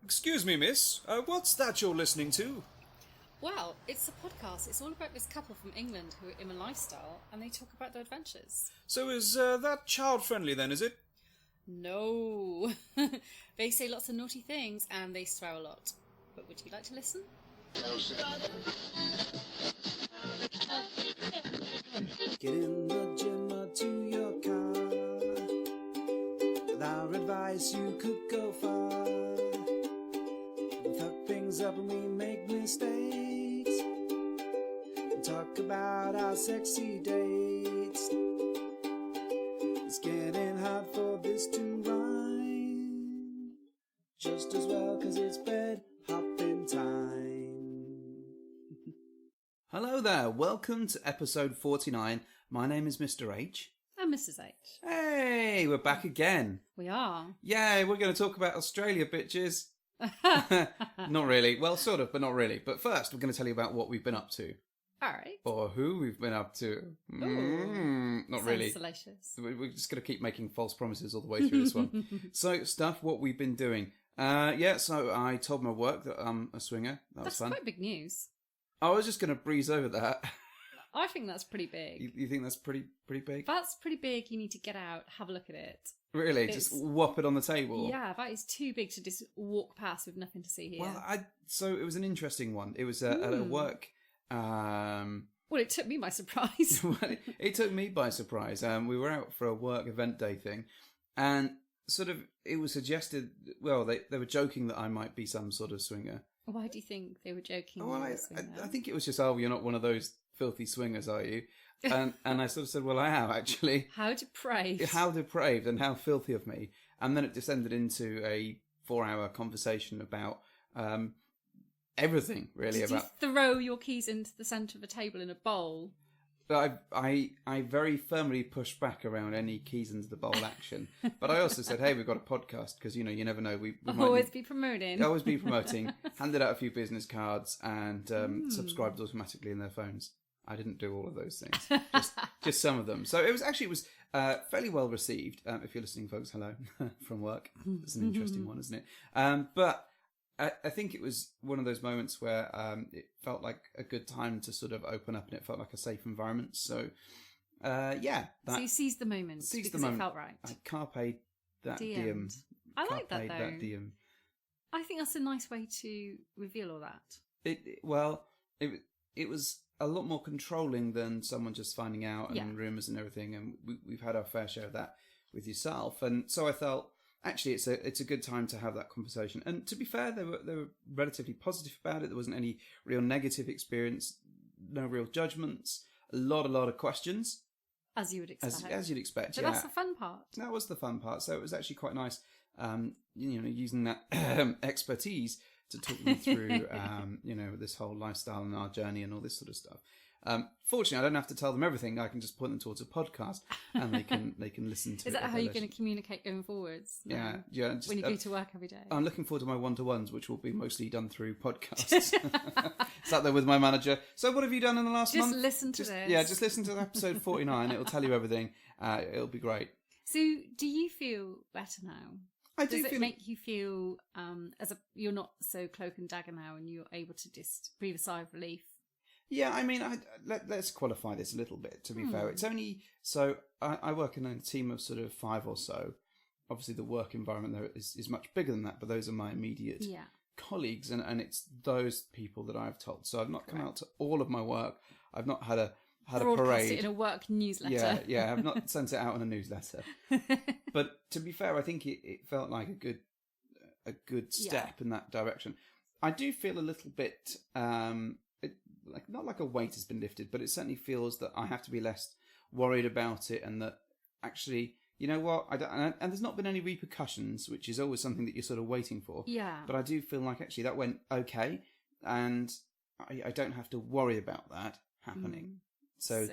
Excuse me, miss. What's that you're listening to? Well, it's a podcast. It's all about this couple from England who are in a lifestyle and they talk about their adventures. So is that child-friendly then, is it? No. They say lots of naughty things and they swear a lot. But would you like to listen? Get in the gym or to your car. With our advice you could go far. We fuck things up and we make mistakes. We talk about our sexy dates. It's getting hard for this to rhyme. Just as well 'cause it's bed hopping time. Hello there, welcome to episode 49. My name is Mr. H. And Mrs. H. Hey, we're back again. We are. Yay, we're going to talk about Australia, bitches. Not really. Well, sort of, but not really. But first, we're going to tell you about what we've been up to. Alright. Or who we've been up to. Not Sounds really. salacious. We're just going to keep making false promises all the way through this one. So, stuff, what we've been doing. So I told my work that I'm a swinger. That was That's fun. quite big news. I was just going to breeze over that. I think that's pretty big. You think that's pretty big? That's pretty big. You need to get out, have a look at it. Really? It's- Just whop it on the table? Yeah, that is too big to just walk past with nothing to see here. Well, so it was an interesting one. It was at a work. Well, it took me by surprise. It took me by surprise. We were out for a work event day thing, and sort of it was suggested. Well, they were joking that I might be some sort of swinger. Why do you think they were joking? Well, you were I a swinger? think it was just, oh, you're not one of those filthy swingers, are you? And I sort of said, well, I am actually. How depraved. How depraved and how filthy of me. And then it descended into a 4-hour conversation about everything, really. Did you throw your keys into the centre of a table in a bowl? But I very firmly pushed back around any keys into the bowl action. But I also said, hey, we've got a podcast because, you never know. We might Always be promoting. always be promoting. Handed out a few business cards and subscribed automatically in their phones. I didn't do all of those things, just some of them. So it was fairly well received. If you're listening, folks, hello from work. It's an interesting one, isn't it? But I think it was one of those moments where it felt like a good time to sort of open up, and it felt like a safe environment. So So you seized the moment because it felt right. Carpe that diem. I like that Carpe though. that diem. I think that's a nice way to reveal all that. It was a lot more controlling than someone just finding out and rumours and everything, and we've had our fair share of that with yourself, and so I felt actually it's a good time to have that conversation. And to be fair, they were relatively positive about it. There wasn't any real negative experience, no real judgments, a lot of questions, As you would expect. as you'd expect. But that's the fun part. That was the fun part. So it was actually quite nice, using that expertise to talk me through, this whole lifestyle and our journey and all this sort of stuff. Fortunately, I don't have to tell them everything. I can just point them towards a podcast, and they can listen to it. Is that how you're going to communicate going forwards? Yeah. When you go to work every day. I'm looking forward to my one-to-ones, which will be mostly done through podcasts. Sat there with my manager. So what have you done in the last month? Just listen to this. Yeah, just listen to episode 49. It'll tell you everything. It'll be great. So do you feel better now? Does it make you feel you're not so cloak and dagger now, and you're able to just breathe a sigh of relief? Yeah, I mean, let's qualify this a little bit, to be fair. It's only... So, I work in a team of sort of 5 or so. Obviously, the work environment there is much bigger than that, but those are my immediate colleagues, and it's those people that I've told. So, I've not come out to all of my work. I've not had a Broadcast parade. it in a work newsletter. Yeah, I've not sent it out in a newsletter. But to be fair, I think it felt like a good step in that direction. I do feel a little bit... not like a weight has been lifted, but it certainly feels that I have to be less worried about it, and that actually, you know what, and there's not been any repercussions, which is always something that you're sort of waiting for. Yeah. But I do feel like actually that went okay, and I don't have to worry about that happening. So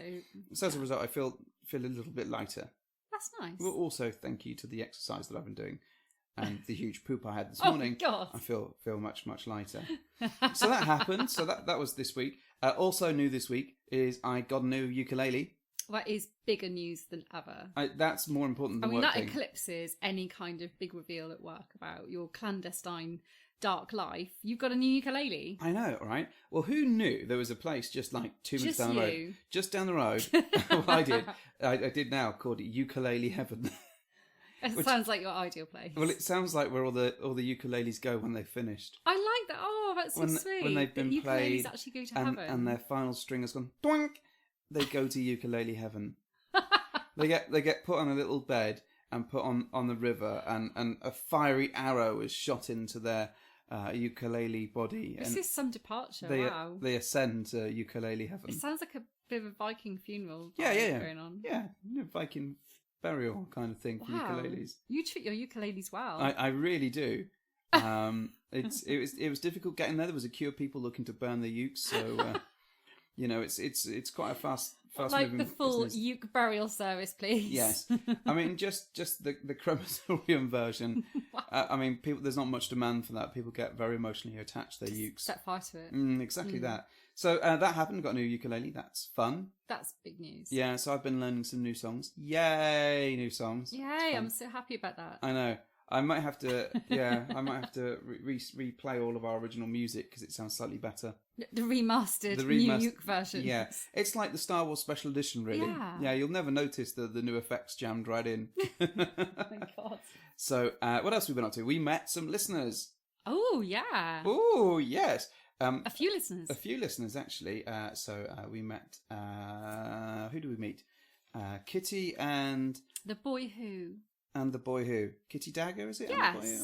as a result, I feel a little bit lighter. That's nice. Well, also thank you to the exercise that I've been doing. And the huge poop I had this morning, God. I feel much, much lighter. So that happened. So that was this week. Also new this week is I got a new ukulele. That is bigger news than ever. That's more important than that work thing. eclipses any kind of big reveal at work about your clandestine dark life, you've got a new ukulele. I know, right? Well, who knew there was a place just like 2 minutes down the road, just down the road? Well, I did now, called it Ukulele Heaven. It sounds like your ideal place. Well, it sounds like where all the ukuleles go when they've finished. I like that. Oh, that's so sweet. When they've been the played, ukuleles actually go to heaven, and their final string has gone doink. They go to Ukulele Heaven. They get put on a little bed and put on the river, and a fiery arrow is shot into their ukulele body. This is some departure. Wow. They ascend to Ukulele Heaven. It sounds like a bit of a Viking funeral. Yeah. Going on. Yeah, Viking burial kind of thing for ukuleles. You treat your ukuleles well. I really do. It was difficult getting there. There was a queue of people looking to burn the ukes, so it's quite a fast like moving the full business. uke burial service, please. Yes, I mean just the crematorium version. I mean, there's not much demand for that. People get very emotionally attached to their ukes. Set fire to it. Exactly that. So that happened. Got a new ukulele. That's fun. That's big news. Yeah. So I've been learning some new songs. Yay, new songs. Yay! I'm so happy about that. I know. I might have to. Yeah, I might have to replay all of our original music because it sounds slightly better. The remastered new uke version. Yeah, it's like the Star Wars Special Edition, really. Yeah, you'll never notice the new effects jammed right in. Oh my God. So, what else have we been up to? We met some listeners. Oh yeah. Oh yes. A few listeners. A few listeners, actually. So we met. Who do we meet? Kitty and the boy who. And the boy who? Kitty Dagger, is it? Yes.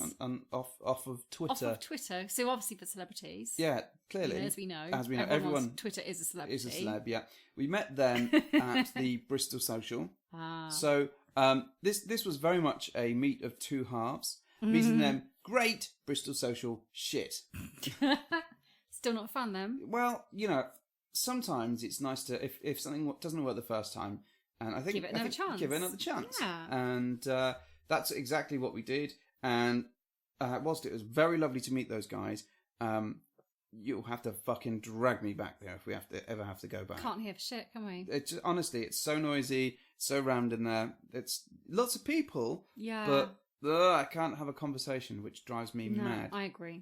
Off of Twitter. Off of Twitter. So obviously for celebrities. Yeah, clearly. As we know. Everyone Twitter is a celebrity. Is a celeb, yeah. We met them at the Bristol Social. Ah. So this was very much a meet of two halves. Meeting them, great. Bristol Social, shit. Still not a fan then? Well, sometimes it's nice to, if something doesn't work the first time, and I think give it another chance. Yeah. And that's exactly what we did. And whilst it was very lovely to meet those guys, you'll have to fucking drag me back there if we ever have to go back. Can't hear for shit, can we? Honestly, it's so noisy, so rammed in there. It's lots of people. Yeah. But I can't have a conversation, which drives me mad. I agree.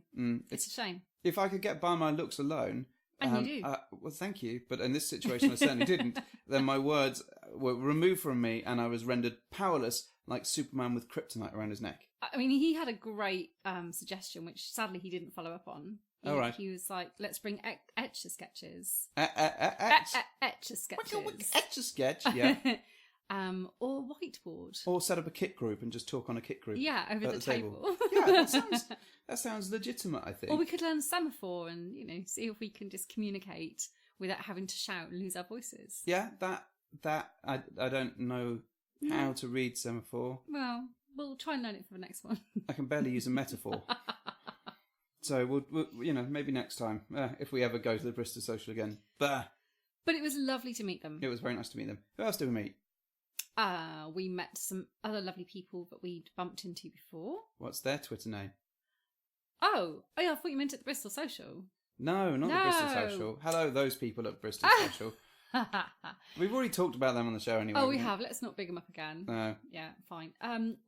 It's a shame. If I could get by my looks alone. And you do. Well, thank you. But in this situation, I certainly didn't. Then my words were removed from me and I was rendered powerless like Superman with kryptonite around his neck. I mean, he had a great suggestion, which sadly he didn't follow up on. All right. He was like, let's bring Etch-a-Sketches. Etch-a-sketches. Etch-a-sketch, yeah. Or whiteboard. Or set up a kit group and just talk on a kit group. Yeah, over the table. Yeah, that sounds legitimate, I think. Or we could learn semaphore and, see if we can just communicate without having to shout and lose our voices. Yeah, that I don't know how to read semaphore. Well, we'll try and learn it for the next one. I can barely use a metaphor. So we'll maybe next time if we ever go to the Bristol Social again. But it was lovely to meet them. It was very nice to meet them. Who else did we meet? We met some other lovely people that we'd bumped into before. What's their Twitter name? Oh, I thought you meant at the Bristol Social. No, not the Bristol Social. Hello, those people at Bristol Social. We've already talked about them on the show anyway. Oh, we have. Let's not big them up again. No. Yeah, fine.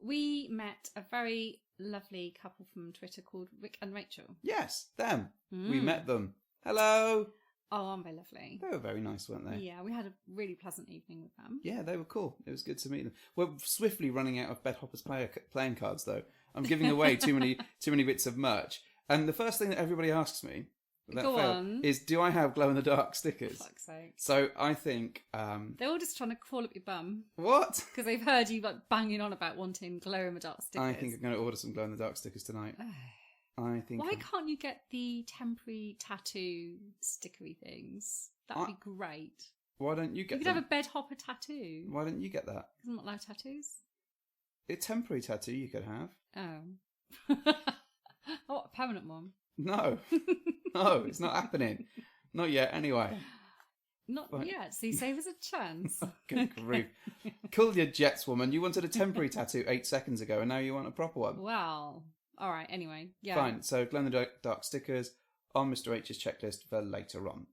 We met a very lovely couple from Twitter called Rick and Rachel. Yes, them. We met them. Hello. Oh, aren't they lovely? They were very nice, weren't they? Yeah, we had a really pleasant evening with them. Yeah, they were cool. It was good to meet them. We're swiftly running out of Bed Hoppers playing cards, though. I'm giving away too many bits of merch. And the first thing that everybody asks me is, do I have glow-in-the-dark stickers? For fuck's sake. So I think... they're all just trying to crawl up your bum. What? Because they've heard you banging on about wanting glow-in-the-dark stickers. I think I'm going to order some glow-in-the-dark stickers tonight. Why can't you get the temporary tattoo stickery things? That would be great. Why don't you get them? You could have a bed hopper tattoo. Why don't you get that? Because I'm not allowed tattoos. A temporary tattoo you could have. Oh. I want a permanent one. No. No, it's not happening. Not yet, anyway. Not yet, so you save us a chance. Good grief. Cool your jets, woman. You wanted a temporary tattoo 8 seconds ago, and now you want a proper one. Well... All right, anyway. Yeah. Fine. So glow-in-the-dark stickers on Mr. H's checklist for later on.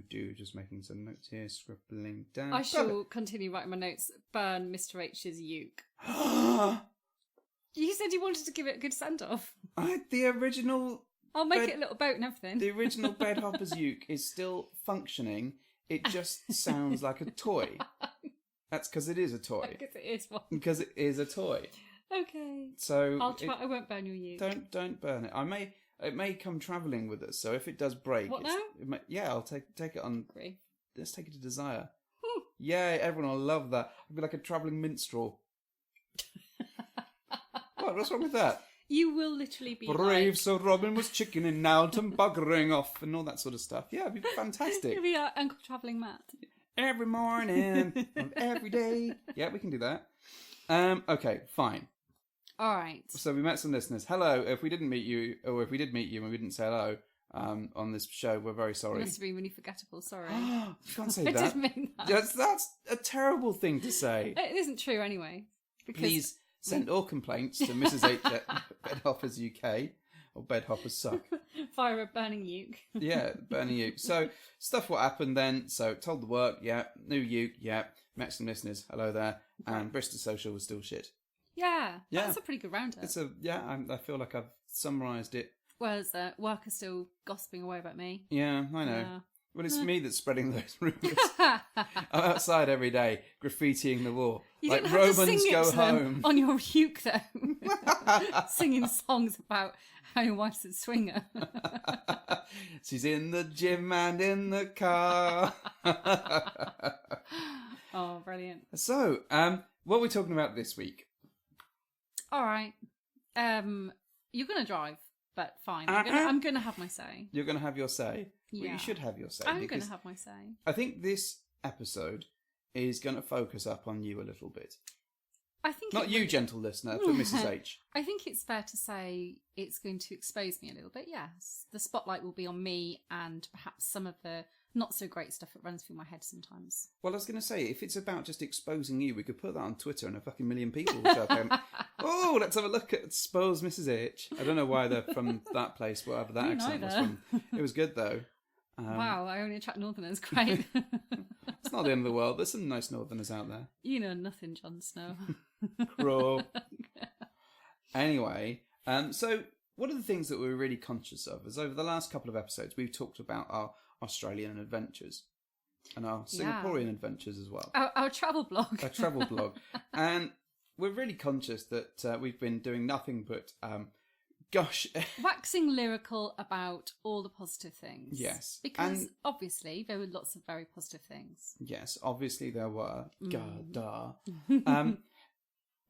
Just making some notes here, scribbling down. I shall continue writing my notes. Burn Mr. H's uke. You said you wanted to give it a good send-off. The original... I'll make it a little boat and everything. The original Bed Hoppers uke is still functioning. It just sounds like a toy. That's because it is a toy. Because it is one. Because it is a toy. Okay. So I'll try. I won't burn your uke. Don't burn it. It may come travelling with us. So if it does break, What now? I'll take it on. Agree. Let's take it to Desire. Yay! Everyone will love that. It'll be like a travelling minstrel. What's wrong with that? You will literally be brave. like... So Robin was chickening out and buggering off and all that sort of stuff. Yeah, it'd be fantastic. You'll be our Uncle Travelling Matt. Every morning and every day. Yeah, we can do that. Okay, fine. All right. So we met some listeners. Hello. If we didn't meet you, or if we did meet you and we didn't say hello on this show, we're very sorry. It must have been really forgettable. Sorry. You can't say I that. didn't mean that. That's a terrible thing to say. It isn't true anyway. Because... Please send all complaints to Mrs. H at Bed Hoppers UK, or Bed Hoppers Suck. Fire a burning uke. Yeah, burning uke. So, stuff what happened then. So, told the work, yeah. New uke, yeah. Met some listeners, hello there. And Bristol Social was still shit. Yeah, that's a pretty good roundup. I feel like I've summarised it. Whereas work is still gossiping away about me. Yeah, I know. Yeah. Well, it's me that's spreading those rumours. I'm outside every day, graffitiing the wall. You like didn't have Romans to sing go it to them home. on your uke, though. Singing songs about how your wife's a swinger. She's in the gym and in the car. Oh, brilliant. So, what are we talking about this week? All right. You're going to drive, but fine. I'm going to have my say. You're going to have your say? Yeah. Well, you should have your say. I'm going to have my say. I think this episode is going to focus up on you a little bit. I think Not you, gentle listener, but Mrs. H. I think it's fair to say it's going to expose me a little bit, yes. The spotlight will be on me and perhaps some of the not so great stuff that runs through my head sometimes. Well, I was going to say, if it's about just exposing you, we could put that on Twitter and a fucking million people will show up. Oh, let's have a look at Expose Mrs. H. I don't know why they're from that place, whatever that accent was from. It was good, though. Wow, I only attract northerners. Great. It's not the end of the world. There's some nice northerners out there. You know nothing, Jon Snow. Crow. Anyway, so one of the things that we're really conscious of is over the last couple of episodes, we've talked about our Australian adventures and our Singaporean adventures as well. Our travel blog. Our travel blog. And we're really conscious that we've been doing nothing but... waxing lyrical about all the positive things. Yes. Because obviously there were lots of very positive things. Yes, obviously there were.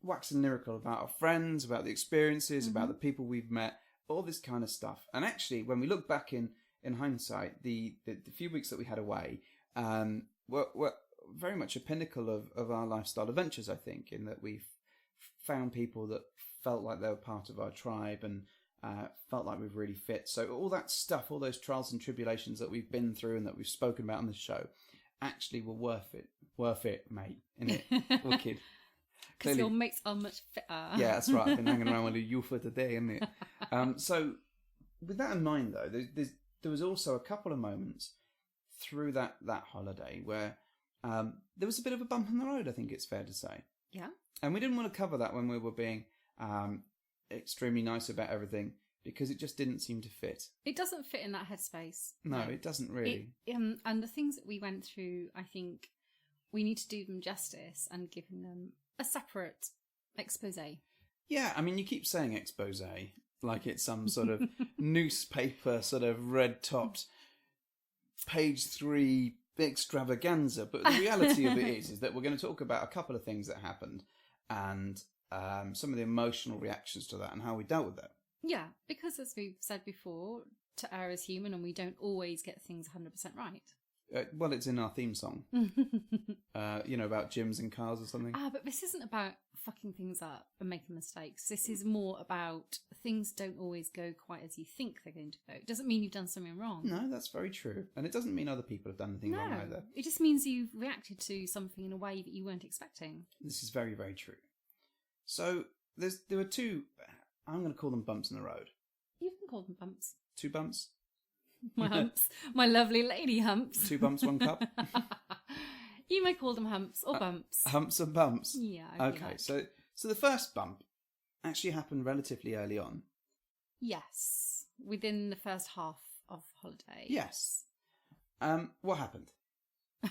Waxing lyrical about our friends, about the experiences, about the people we've met, all this kind of stuff. And actually, when we look back in hindsight, the few weeks that we had away were very much a pinnacle of our lifestyle adventures, I think, in that we've found people that felt like they were part of our tribe and felt like we've really fit. So all that stuff, all those trials and tribulations that we've been through and that we've spoken about on the show, actually were worth it. Worth it, mate. Innit? Wicked. Because your mates are much fitter. Yeah, that's right. I've been hanging around with you for today, isn't it? So with that in mind, though, there was also a couple of moments through that holiday where there was a bit of a bump in the road, I think it's fair to say. Yeah. And we didn't want to cover that when we were being extremely nice about everything because it just didn't seem to fit. It doesn't fit in that headspace. No, it doesn't really. And the things that we went through, I think we need to do them justice and give them a separate expose. Yeah, I mean, you keep saying expose like it's some sort of newspaper sort of red-topped page 3 extravaganza, but the reality of it is that we're going to talk about a couple of things that happened and some of the emotional reactions to that and how we dealt with that. Yeah, because as we've said before, to err is human and we don't always get things 100% right. Well, it's in our theme song. About gyms and cars or something. But this isn't about fucking things up and making mistakes. This is more about things don't always go quite as you think they're going to go. It doesn't mean you've done something wrong. No, that's very true. And it doesn't mean other people have done anything wrong either. It just means you've reacted to something in a way that you weren't expecting. This is very, very true. So there were two, I'm going to call them bumps in the road. You can call them bumps. 2 bumps? My humps. My lovely lady humps. 2 bumps, 1 cup? You may call them humps or bumps. Humps and bumps? Yeah. Okay, so the first bump actually happened relatively early on. Yes, within the first half of holiday. Yes. What happened?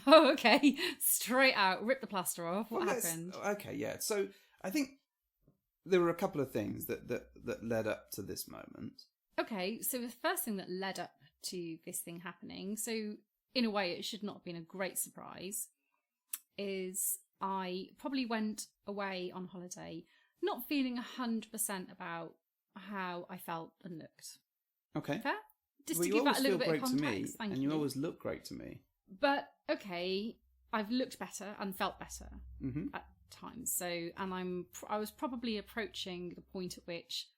Oh, okay. Straight out, rip the plaster off. What Well, happened? Okay, yeah. So I think there were a couple of things that led up to this moment. Okay, so the first thing that led up to this thing happening, so in a way it should not have been a great surprise, is I probably went away on holiday not feeling 100% about how I felt and looked. Okay. Fair? Just Well, to you give that always a little feel bit of great to me, context. Thank and you. you always look great to me. But okay, I've looked better and felt better Mm-hmm. at times. So, and I was probably approaching the point at which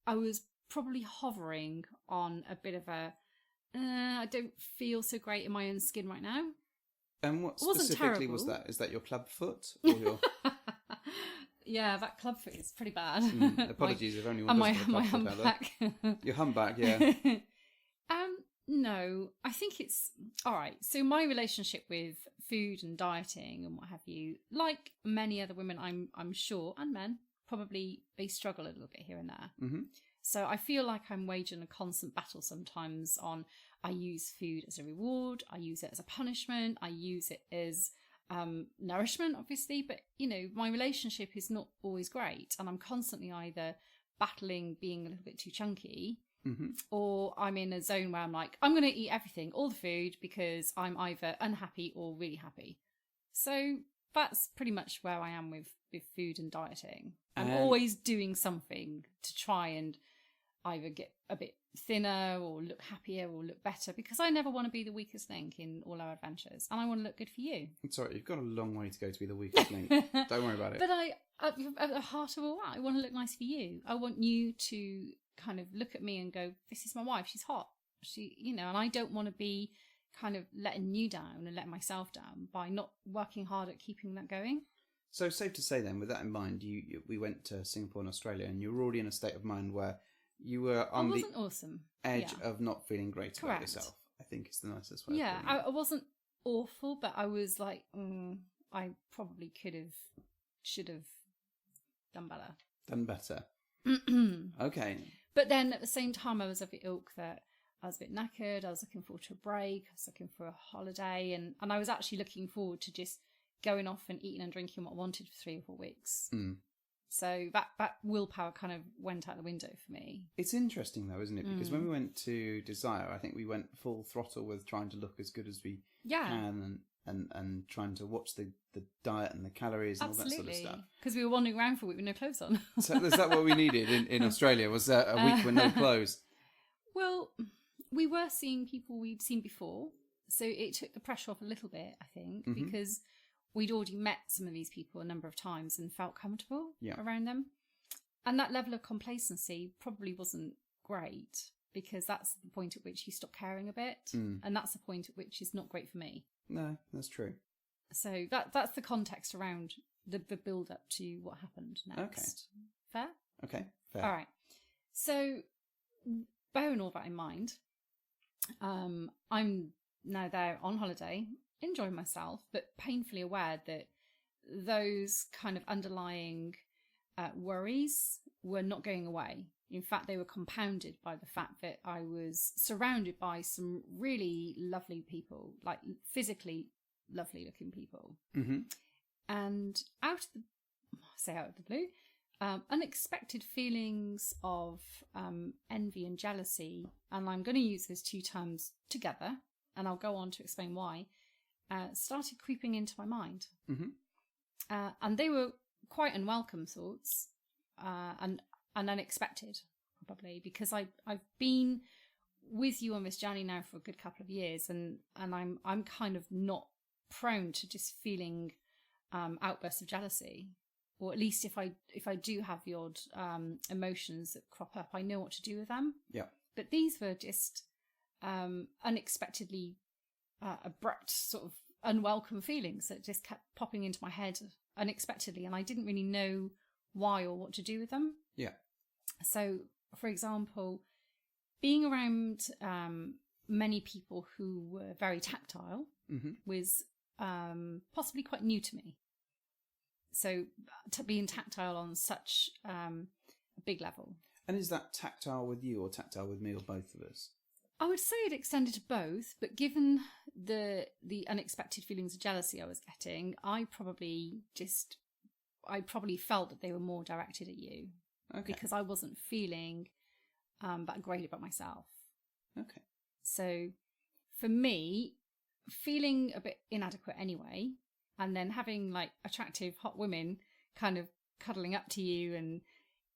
I was probably hovering on a bit of a I don't feel so great in my own skin right now. And what It wasn't specifically was terrible. that? Is that your club foot or your? Yeah, that club foot is pretty bad. Apologies if anyone And doesn't my have a club foot out there. humpback. Your humpback, yeah. No, I think it's all right. So my relationship with food and dieting and what have you, like many other women, I'm sure, and men, probably they struggle a little bit here and there. Mm-hmm. So I feel like I'm waging a constant battle sometimes on I use food as a reward, I use it as a punishment, I use it as nourishment, obviously, but you know, my relationship is not always great, and I'm constantly either battling being a little bit too chunky, Mm-hmm. or I'm in a zone where I'm like, I'm going to eat everything, all the food, because I'm either unhappy or really happy. So that's pretty much where I am with food and dieting. I'm always doing something to try and either get a bit thinner or look happier or look better, because I never want to be the weakest link in all our adventures, and I want to look good for you. Sorry, you've got a long way to go to be the weakest link. Don't worry about it. But at the heart of all that, I want to look nice for you. I want you to kind of look at me and go, this is my wife, she's hot. She, you know, and I don't want to be kind of letting you down and letting myself down by not working hard at keeping that going. So safe to say then, with that in mind, we went to Singapore and Australia, and you were already in a state of mind where you were on the awesome. edge Yeah. of not feeling great about Correct. yourself. I think is the nicest way. Yeah, of putting it. I wasn't awful, but I was like, I probably should have done better. Done better. Okay. But then at the same time, I was of the ilk that I was a bit knackered. I was looking forward to a break. I was looking for a holiday, and I was actually looking forward to just going off and eating and drinking what I wanted for 3 or 4 weeks. Mm. So that willpower kind of went out the window for me. It's interesting though, isn't it? Because when we went to Desire, I think we went full throttle with trying to look as good as we can and trying to watch the diet and the calories and all that sort of stuff. Because we were wandering around for a week with no clothes on. So is that what we needed in Australia? Was a week with no clothes? Well, we were seeing people we'd seen before, so it took the pressure off a little bit, I think, because we'd already met some of these people a number of times and felt comfortable around them. And that level of complacency probably wasn't great, because that's the point at which you stop caring a bit, and that's the point at which is not great for me. No, that's true. So that's the context around the build up to what happened next. Okay. Fair? Okay, fair. All right. So bearing all that in mind, I'm now there on holiday, enjoying myself, but painfully aware that those kind of underlying worries were not going away. In fact, they were compounded by the fact that I was surrounded by some really lovely people, like physically lovely looking people. Mm-hmm. And out of the blue, unexpected feelings of envy and jealousy, and I'm going to use those 2 terms together, and I'll go on to explain why, started creeping into my mind. Mm-hmm. And they were quite unwelcome thoughts, and unexpected, probably, because I've been with you on this journey now for a good couple of years, and I'm kind of not prone to just feeling outbursts of jealousy, or at least if I do have the odd emotions that crop up, I know what to do with them. Yeah. But these were just unexpectedly abrupt, sort of unwelcome feelings that just kept popping into my head unexpectedly, and I didn't really know why or what to do with them. Yeah. So, for example, being around many people who were very tactile was possibly quite new to me. So being tactile on such a big level. And is that tactile with you or tactile with me or both of us? I would say it extended to both, but given the unexpected feelings of jealousy I was getting, I probably felt that they were more directed at you. Okay. Because I wasn't feeling that great about myself. Okay. So for me, feeling a bit inadequate anyway, and then having like attractive hot women kind of cuddling up to you and,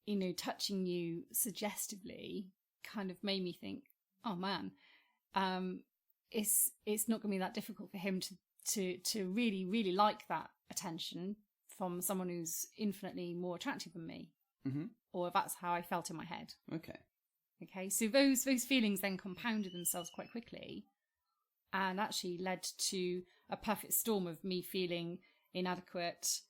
you know, touching you suggestively kind of made me think, oh man, it's not going to be that difficult for him to really, really like that attention from someone who's infinitely more attractive than me. Mm-hmm. Or that's how I felt in my head. Okay. So those feelings then compounded themselves quite quickly and actually led to a perfect storm of me feeling inadequate,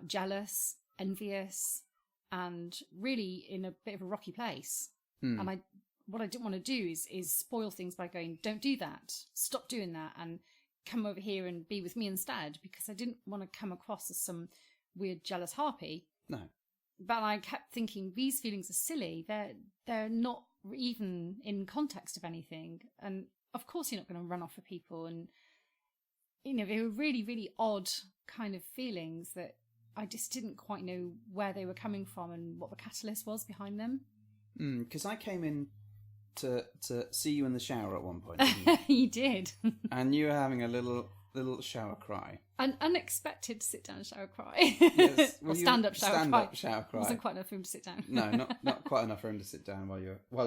jealous, envious, and really in a bit of a rocky place. And what I didn't want to do is spoil things by going, don't do that, stop doing that, and come over here and be with me instead, because I didn't want to come across as some weird jealous harpy. No. But I kept thinking, these feelings are silly. They're not even in context of anything. And of course you're not going to run off with people. And, you know, they were really, really odd kind of feelings that I just didn't quite know where they were coming from and what the catalyst was behind them. Because I came in to see you in the shower at one point, didn't you? You did. And you were having a little shower cry. An unexpected sit-down shower cry. Yes. Or stand-up shower cry. Stand-up shower cry. Wasn't quite enough room to sit down. No, not quite enough room to sit down while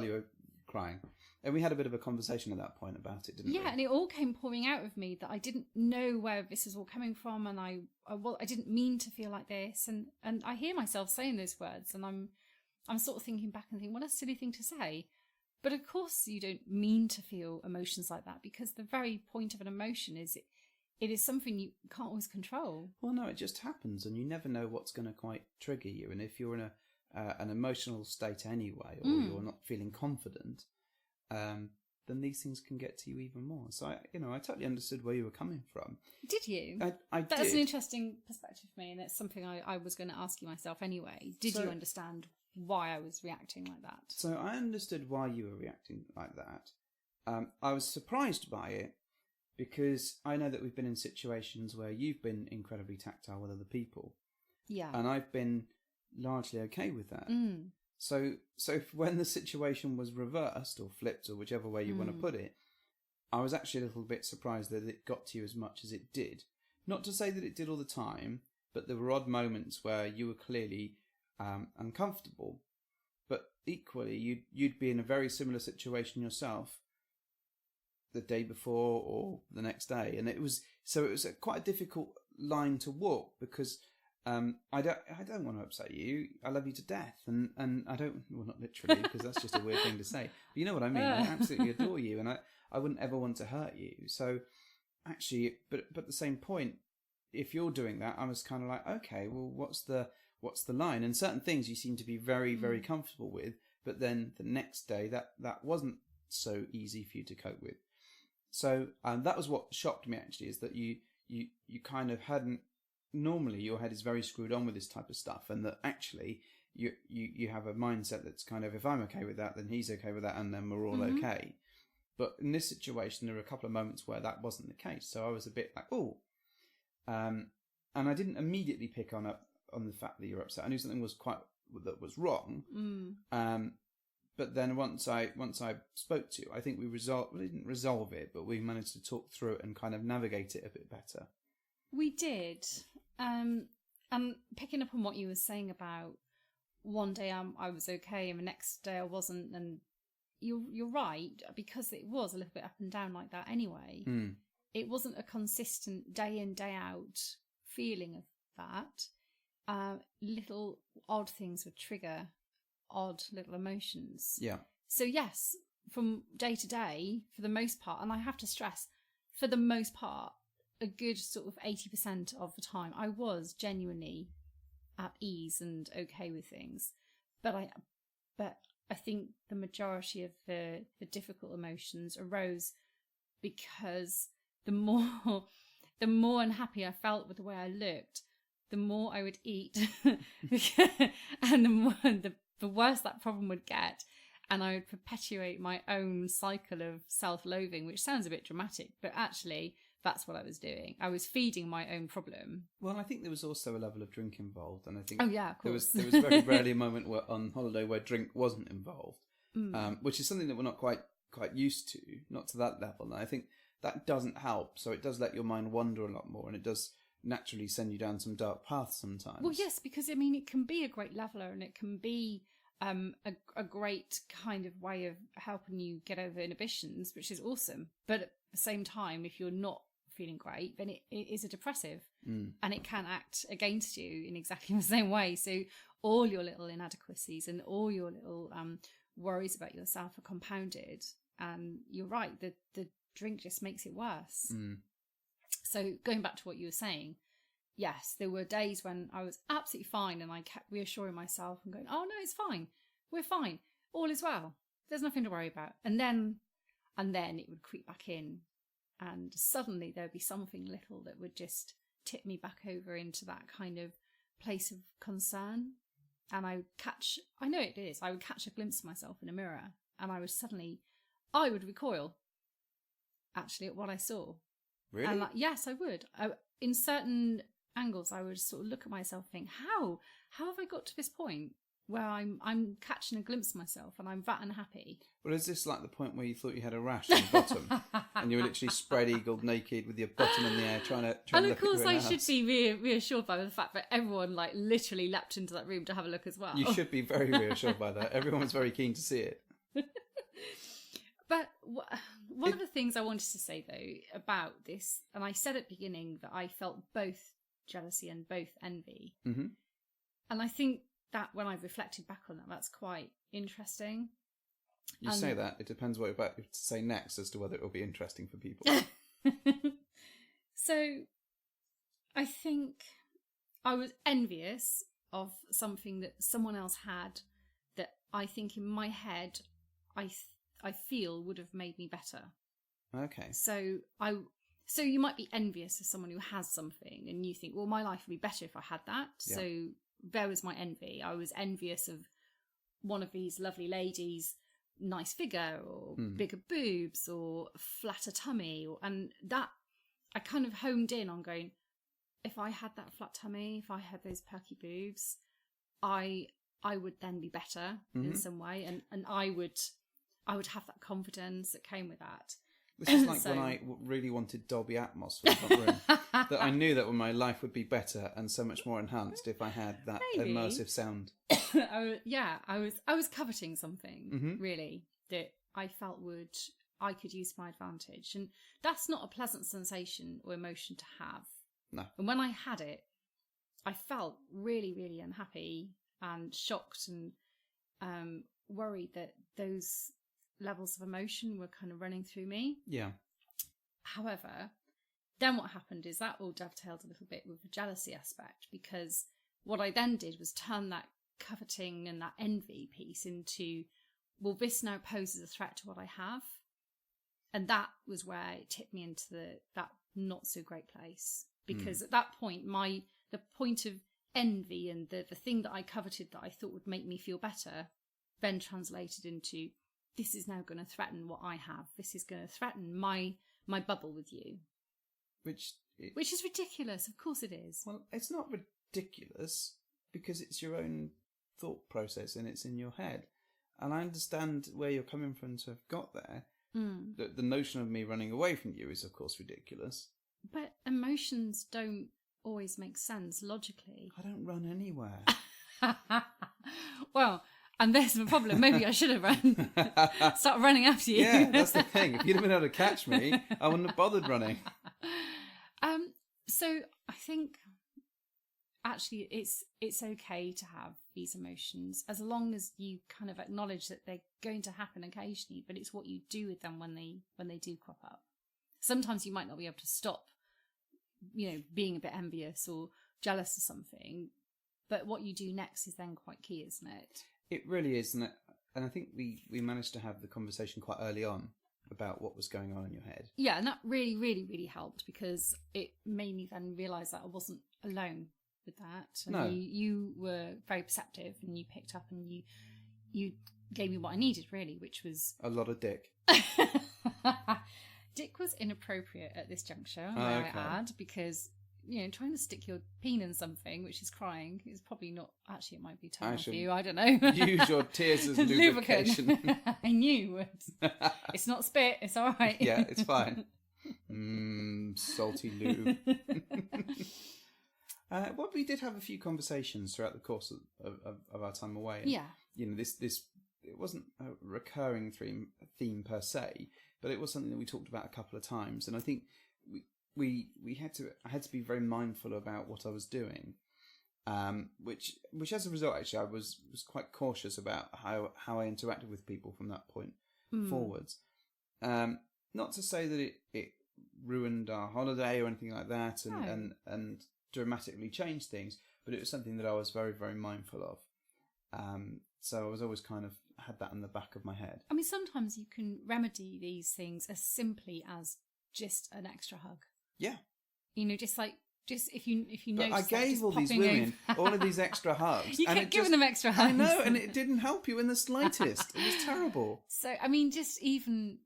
you were crying. And we had a bit of a conversation at that point about it, didn't we? Yeah, and it all came pouring out of me that I didn't know where this is all coming from, and I didn't mean to feel like this, and I hear myself saying those words, and I'm sort of thinking back and thinking, what a silly thing to say. But of course you don't mean to feel emotions like that, because the very point of an emotion is it is something you can't always control. Well, no, it just happens, and you never know what's going to quite trigger you. And if you're in an emotional state anyway, or you're not feeling confident, then these things can get to you even more. So I totally understood where you were coming from. Did you? I did. That's an interesting perspective for me, and it's something I was going to ask you myself anyway. Did you understand why I was reacting like that? So I understood why you were reacting like that. I was surprised by it, because I know that we've been in situations where you've been incredibly tactile with other people. Yeah. And I've been largely okay with that. So when the situation was reversed or flipped, or whichever way you want to put it, I was actually a little bit surprised that it got to you as much as it did. Not to say that it did all the time, but there were odd moments where you were clearly uncomfortable. But equally, you'd be in a very similar situation yourself the day before or the next day, and it was quite a difficult line to walk, because I don't want to upset you. I love you to death, and I don't, well, not literally, because that's just a weird thing to say, but you know what I mean. I absolutely adore you, and I wouldn't ever want to hurt you. So actually, but at the same point, if you're doing that, I was kind of like, okay, well, what's the line? And certain things you seem to be very, very comfortable with, but then the next day that wasn't so easy for you to cope with. So that was what shocked me, actually, is that you kind of hadn't. Normally, your head is very screwed on with this type of stuff, and that actually you have a mindset that's kind of, if I'm okay with that, then he's okay with that, and then we're all okay. But in this situation, there were a couple of moments where that wasn't the case. So I was a bit like, oh, and I didn't immediately pick on the fact that you were upset. I knew something was was wrong. But then once I spoke to you, I think we didn't resolve it, but we managed to talk through it and kind of navigate it a bit better. We did. And picking up on what you were saying about one day I was okay and the next day I wasn't, and you're right, because it was a little bit up and down like that anyway. It wasn't a consistent day in, day out feeling of that. Little odd things would trigger odd little emotions. Yeah. So yes, from day to day, for the most part, and I have to stress, for the most part, a good sort of 80% of the time, I was genuinely at ease and okay with things. But I think the majority of the difficult emotions arose because the more unhappy I felt with the way I looked, the more I would eat, and the worse that problem would get. And I would perpetuate my own cycle of self-loathing, which sounds a bit dramatic, but actually that's what I was doing. I was feeding my own problem. Well, I think there was also a level of drink involved, and I think Oh yeah, of course. there was very rarely a moment on holiday where drink wasn't involved, which is something that we're not quite used to, not to that level. And I think that doesn't help. So it does let your mind wander a lot more, and it does naturally send you down some dark paths sometimes. Well, yes, because I mean, it can be a great leveler, and it can be a great kind of way of helping you get over inhibitions, which is awesome. But at the same time, if you're not feeling great, then it is a depressive, and it can act against you in exactly the same way. So all your little inadequacies and all your little worries about yourself are compounded. And you're right, the drink just makes it worse. So going back to what you were saying, yes, there were days when I was absolutely fine, and I kept reassuring myself and going, oh no, it's fine, we're fine, all is well, there's nothing to worry about. And then it would creep back in, and suddenly there would be something little that would just tip me back over into that kind of place of concern. And I would catch a glimpse of myself in a mirror, and I would recoil actually at what I saw. Really? And yes, I would. In certain angles, I would sort of look at myself and think, how have I got to this point where I'm catching a glimpse of myself and I'm that unhappy? Well, is this like the point where you thought you had a rash on the bottom and you were literally spread-eagled naked with your bottom in the air trying to And look of course, at your I house? should be reassured by the fact that everyone like literally leapt into that room to have a look as well. You should be very reassured by that. Everyone was very keen to see it. But one of the things I wanted to say, though, about this, and I said at the beginning that I felt both jealousy and both envy. Mm-hmm. And I think that when I've reflected back on that, that's quite interesting. You say that, it depends what you're about to say next as to whether it will be interesting for people. So I think I was envious of something that someone else had that I think in my head I feel would have made me better. Okay. So you might be envious of someone who has something, and you think, well, my life would be better if I had that. Yeah. So there was my envy. I was envious of one of these lovely ladies, nice figure or bigger boobs or flatter tummy, and that I kind of honed in on going, if I had that flat tummy, if I had those perky boobs, I would then be better in some way, and I would have that confidence that came with that. This is like when I really wanted Dolby Atmos for the front room. That I knew that my life would be better and so much more enhanced if I had that Maybe. immersive sound. I was coveting something really that I felt I could use my advantage, and that's not a pleasant sensation or emotion to have. No. And when I had it, I felt really, really unhappy and shocked and worried that those levels of emotion were kind of running through me. Yeah. However, then what happened is that all dovetailed a little bit with the jealousy aspect, because what I then did was turn that coveting and that envy piece into, well, this now poses a threat to what I have. And that was where it tipped me into that not so great place. Because at that point, the point of envy and the thing that I coveted that I thought would make me feel better then translated into, this is now going to threaten what I have. This is going to threaten my bubble with you. Which is ridiculous. Of course it is. Well, it's not ridiculous because it's your own thought process and it's in your head. And I understand where you're coming from to have got there. The notion of me running away from you is, of course, ridiculous. But emotions don't always make sense logically. I don't run anywhere. Well, and there's the problem. Maybe I should have run. Start running after you. Yeah, that's the thing. If you'd have been able to catch me, I wouldn't have bothered running. So I think actually it's okay to have these emotions as long as you kind of acknowledge that they're going to happen occasionally, but it's what you do with them when they do crop up. Sometimes you might not be able to stop, being a bit envious or jealous of something, but what you do next is then quite key, isn't it? It really is, and I think we managed to have the conversation quite early on about what was going on in your head. Yeah, and that really, really, really helped because it made me then realise that I wasn't alone. with that. And No. you were very perceptive, and you picked up, and you gave me what I needed, really, which was A lot of dick. Dick was inappropriate at this juncture, Oh, may okay. I add, because trying to stick your peen in something which is crying is probably not. Actually, it might be turn off for you. I don't know. Use your tears as lubrication. I knew you would. It's not spit. It's all right. Yeah, it's fine. Salty lube. Well, we did have a few conversations throughout the course of our time away. And, Yeah. this it wasn't a recurring theme per se, but it was something that we talked about a couple of times, and I think I had to be very mindful about what I was doing, which as a result, actually, I was quite cautious about how I interacted with people from that point forwards. Not to say that it ruined our holiday or anything like that, and dramatically changed things, but it was something that I was very, very mindful of. So I was always kind of had that in the back of my head. I mean, sometimes you can remedy these things as simply as just an extra hug. Yeah. Just if you But notice I that, gave just all these popping women over. all of these extra hugs. You and kept it giving just- them extra hugs. I know, and it didn't help you in the slightest. It was terrible. So, I mean, just even,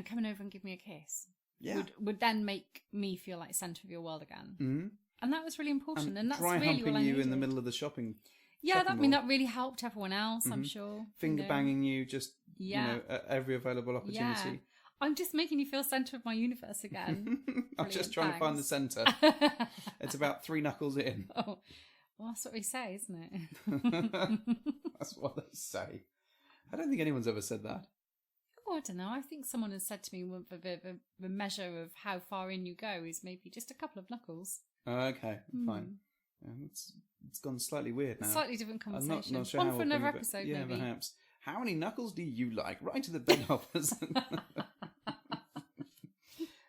coming over and give me a kiss Yeah. would then make me feel like centre of your world again. Mm-hmm. And that was really important. And that's dry really humping all I you needed. in the middle of the shopping. Yeah, shopping mall. that really helped everyone else, I'm sure. Finger banging you just Yeah. at every available opportunity. Yeah. I'm just making you feel centre of my universe again. I'm just Brilliant, trying to find the thanks. centre. It's about 3 knuckles in. Oh, well, that's what we say, isn't it? That's what they say. I don't think anyone's ever said that. Oh, I don't know. I think someone has said to me the measure of how far in you go is maybe just a couple of knuckles. Okay, fine. Yeah, it's gone slightly weird now. Slightly different I'm conversation. not sure One how for we'll another bring it back. episode, Yeah, maybe. perhaps. How many knuckles do you like? Right to the bed hoppers.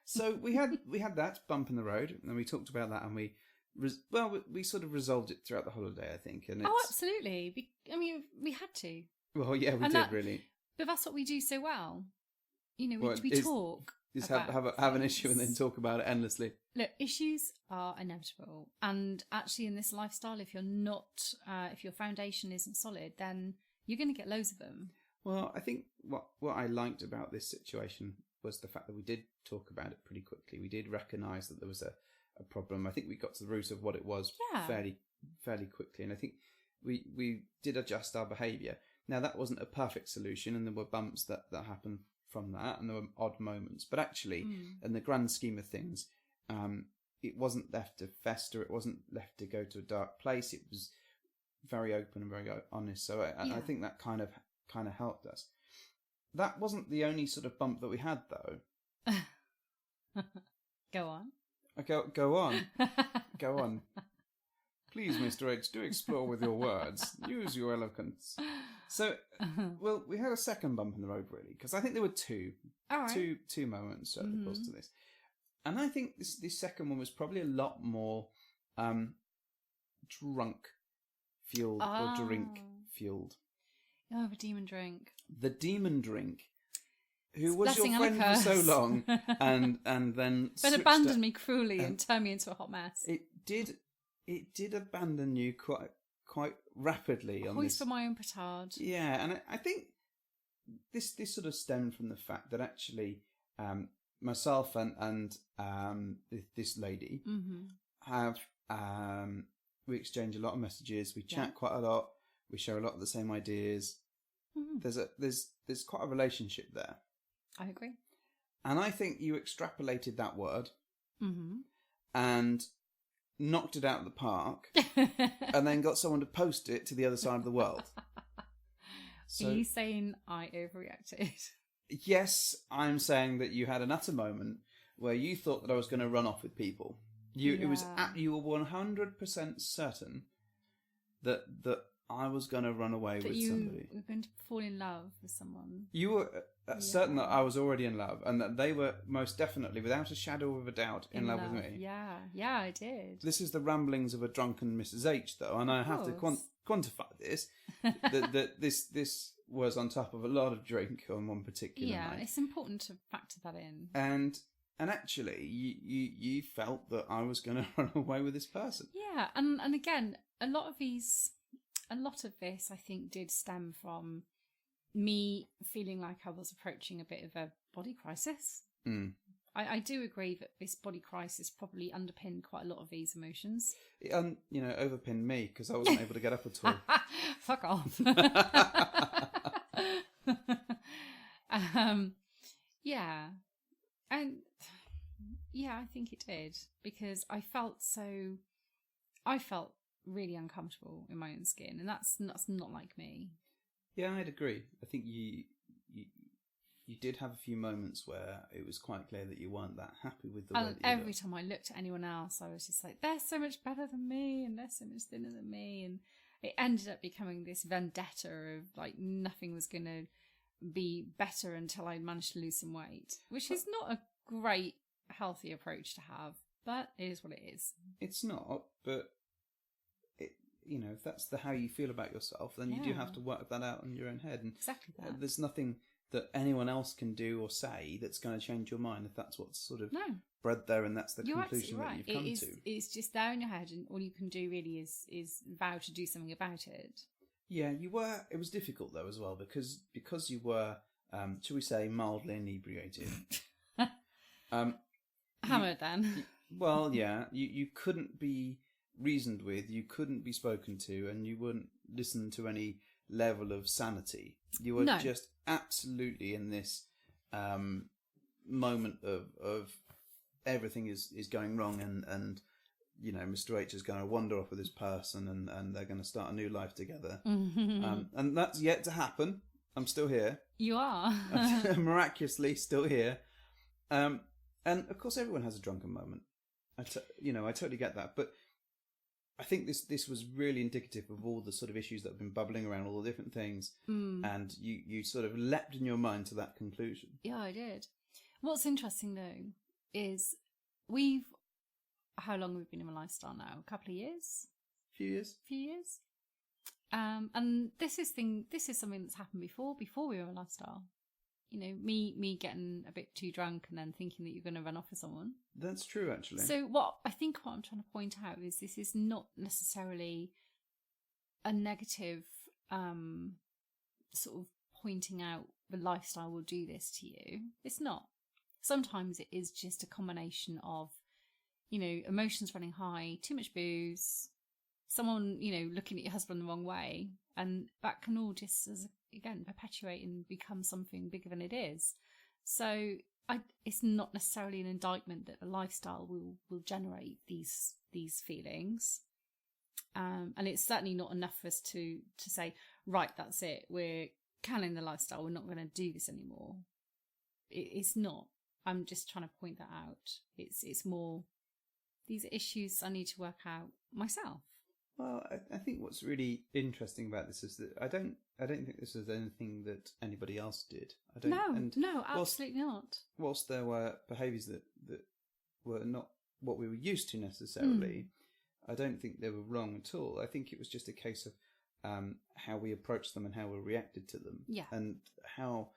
So we had that bump in the road, and we talked about that, and we sort of resolved it throughout the holiday, I think. And Oh, absolutely. I mean, we had to. Well, yeah, we And did that- really. But that's what we do so well. We Well, talk. Just about have an issue and things. then talk about it endlessly. Look, issues are inevitable, and actually, in this lifestyle, if your foundation isn't solid, then you're going to get loads of them. Well, I think what I liked about this situation was the fact that we did talk about it pretty quickly. We did recognise that there was a problem. I think we got to the root of what it was Yeah. fairly quickly, and I think we did adjust our behaviour. Now, that wasn't a perfect solution, and there were bumps that happened from that, and there were odd moments. But actually, in the grand scheme of things, it wasn't left to fester. It wasn't left to go to a dark place. It was very open and very honest. So I think that kind of helped us. That wasn't the only sort of bump that we had, though. Go on. Go on. Go on. Please, Mr. H, do explore with your words. Use your eloquence. So, well, we had a second bump in the road, really, because I think there were two. All right. Two moments throughout the course of this. And I think this second one was probably a lot more drunk fueled or drink fueled. Oh, the demon drink. The demon drink, who It's was your blessing and a friend for so curse. long, and then But switched abandoned up- me cruelly and turned me into a hot mess. It did abandon you quite rapidly on Hoist this. for my own petard. Yeah, and I think this sort of stemmed from the fact that actually myself and this lady have we exchange a lot of messages. We chat quite a lot. We share a lot of the same ideas. There's quite a relationship there, I agree. and I think you extrapolated that word and knocked it out of the park, and then got someone to post it to the other side of the world. So, Are you saying I overreacted? yes, I'm saying that you had an utter moment where you thought that I was going to run off with people. You were 100% certain that I was going to run away That with you somebody. were going to fall in love with someone. You were certain that I was already in love, and that they were most definitely, without a shadow of a doubt, in love with me. Yeah, I did. This is the ramblings of a drunken Mrs. H, though, and I have to course. quantify this. that this was on top of a lot of drink on one particular Yeah, night. it's important to factor that in. And And actually, you felt that I was going to run away with this person. Yeah, and again, a lot of this, I think, did stem from me feeling like I was approaching a bit of a body crisis. Mm. I do agree that this body crisis probably underpinned quite a lot of these emotions. It, overpinned me because I wasn't able to get up at all. Fuck off. Yeah. And yeah, I think it did, because I felt really uncomfortable in my own skin, and that's not like me. Yeah, I'd agree. I think you did have a few moments where it was quite clear that you weren't that happy with the way that you every looked. time I looked at anyone else, I was just like, they're so much better than me, and they're so much thinner than me, and it ended up becoming this vendetta of like nothing was going to be better until I managed to lose some weight, which is not a great healthy approach to have, but it is what it is. It's not, but if that's how you feel about yourself, then you do have to work that out in your own head. And exactly that. There's nothing that anyone else can do or say that's going to change your mind if that's what's sort of bred there, and that's the You're conclusion absolutely that right. you've come to. It's just there in your head, and all you can do really is vow to do something about it. Yeah, you were. It was difficult though as well because you were, shall we say, mildly inebriated. Hammered then. Well, yeah, you couldn't be reasoned with, you couldn't be spoken to, and you wouldn't listen to any level of sanity. You were just absolutely in this moment of everything is going wrong, and Mr. H is going to wander off with this person, and they're going to start a new life together. And that's yet to happen. I'm still here. You are. Miraculously still here. And of course everyone has a drunken moment. I totally get that. But I think this was really indicative of all the sort of issues that have been bubbling around, all the different things. And you sort of leapt in your mind to that conclusion. Yeah, I did. What's interesting though is how long have we been in a lifestyle now? A couple of years? Few years. And this is something that's happened before we were in a lifestyle. Me getting a bit too drunk and then thinking that you're going to run off with someone. That's true, actually. So what I'm trying to point out is this is not necessarily a negative sort of pointing out the lifestyle will do this to you. It's not. Sometimes it is just a combination of, emotions running high, too much booze, someone, looking at your husband the wrong way, and that can all just, again, perpetuate and become something bigger than it is. So it's not necessarily an indictment that the lifestyle will generate these feelings. And it's certainly not enough for us to say, right, that's it, we're canning the lifestyle, we're not going to do this anymore. It's not. I'm just trying to point that out. It's more, these issues I need to work out myself. Well, I think what's really interesting about this is that I don't think this was anything that anybody else did. No, absolutely not. Whilst there were behaviours that were not what we were used to necessarily, I don't think they were wrong at all. I think it was just a case of how we approached them and how we reacted to them, and how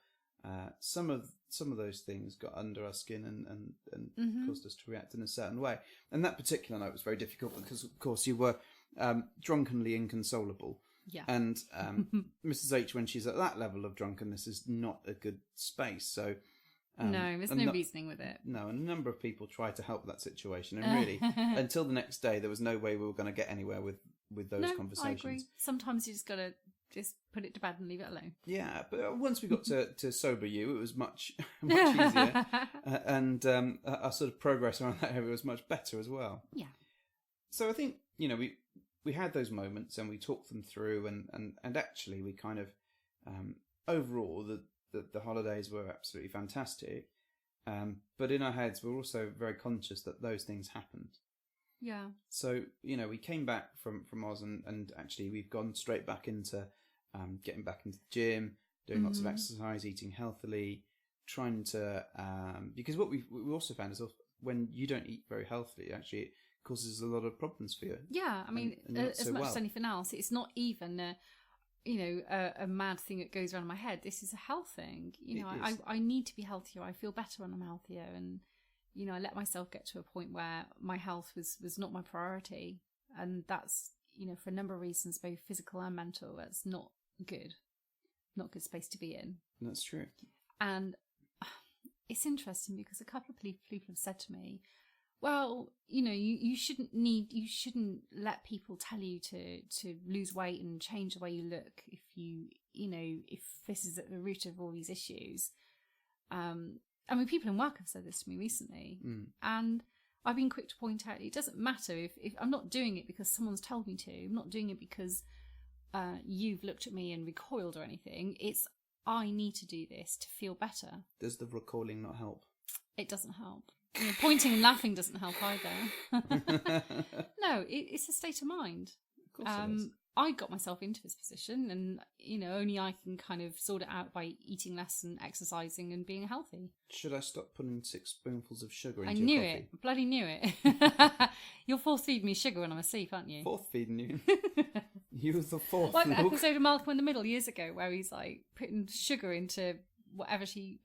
some of those things got under our skin and caused us to react in a certain way. And that particular night was very difficult because, of course, you were drunkenly inconsolable. Yeah. And Mrs. H, when she's at that level of drunkenness, is not a good space. So no, there's no reasoning with it. No, and a number of people tried to help that situation, and really, until the next day, there was no way we were going to get anywhere with those conversations. I agree. Sometimes you just got to just put it to bed and leave it alone. Yeah, but once we got to sober you, it was much easier, and our sort of progress around that area was much better as well. Yeah. So I think we had those moments and we talked them through, and actually we kind of overall the holidays were absolutely fantastic, but in our heads we're also very conscious that those things happened. Yeah. So we came back from Oz, and actually we've gone straight back into getting back into the gym, doing lots of exercise, eating healthily, trying to because what we also found is when you don't eat very healthily, actually it causes a lot of problems for you. Yeah, I mean, as much as anything else, it's not even a mad thing that goes around my head. This is a health thing. I need to be healthier. I feel better when I'm healthier, and I let myself get to a point where my health was not my priority. And that's, for a number of reasons, both physical and mental, that's not good. Not good space to be in. That's true. And it's interesting because a couple of people have said to me, well, you shouldn't let people tell you to lose weight and change the way you look if this is at the root of all these issues. People in work have said this to me recently, and I've been quick to point out it doesn't matter if I'm not doing it because someone's told me to. I'm not doing it because you've looked at me and recoiled or anything. It's I need to do this to feel better. Does the recoiling not help? It doesn't help. Pointing and laughing doesn't help either. No, it's a state of mind. Of course it is. I got myself into this position, and only I can kind of sort it out by eating less and exercising and being healthy. Should I stop putting 6 spoonfuls of sugar into I your knew coffee? it. Bloody knew it. You're force feeding me sugar when I'm asleep, aren't you? Fourth feeding you. You're the fourth. Like that Look. episode of Malcolm in the Middle years ago where he's like putting sugar into whatever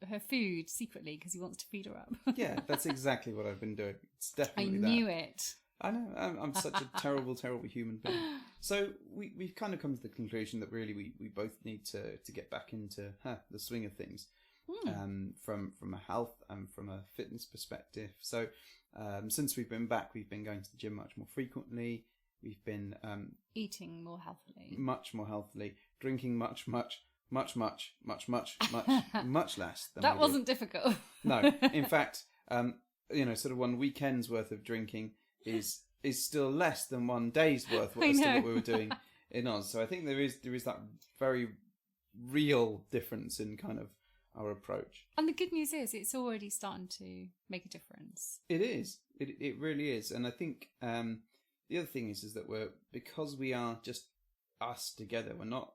her food secretly because he wants to feed her up. Yeah, that's exactly what I've been doing. It's I definitely that. knew it. I know. I'm such a terrible, terrible human being. So we've kind of come to the conclusion that really we both need to get back into the swing of things, from a health and from a fitness perspective. So since we've been back, we've been going to the gym much more frequently. We've been Eating more healthily. much more healthily, drinking much less than That we wasn't difficult. No, in fact, sort of one weekend's worth of drinking is still less than one day's worth I as to know. what we were doing in Oz. So I think there is that very real difference in kind of our approach. And the good news is it's already starting to make a difference. It is. It really is. And I think the other thing is that because we are just us together, we're not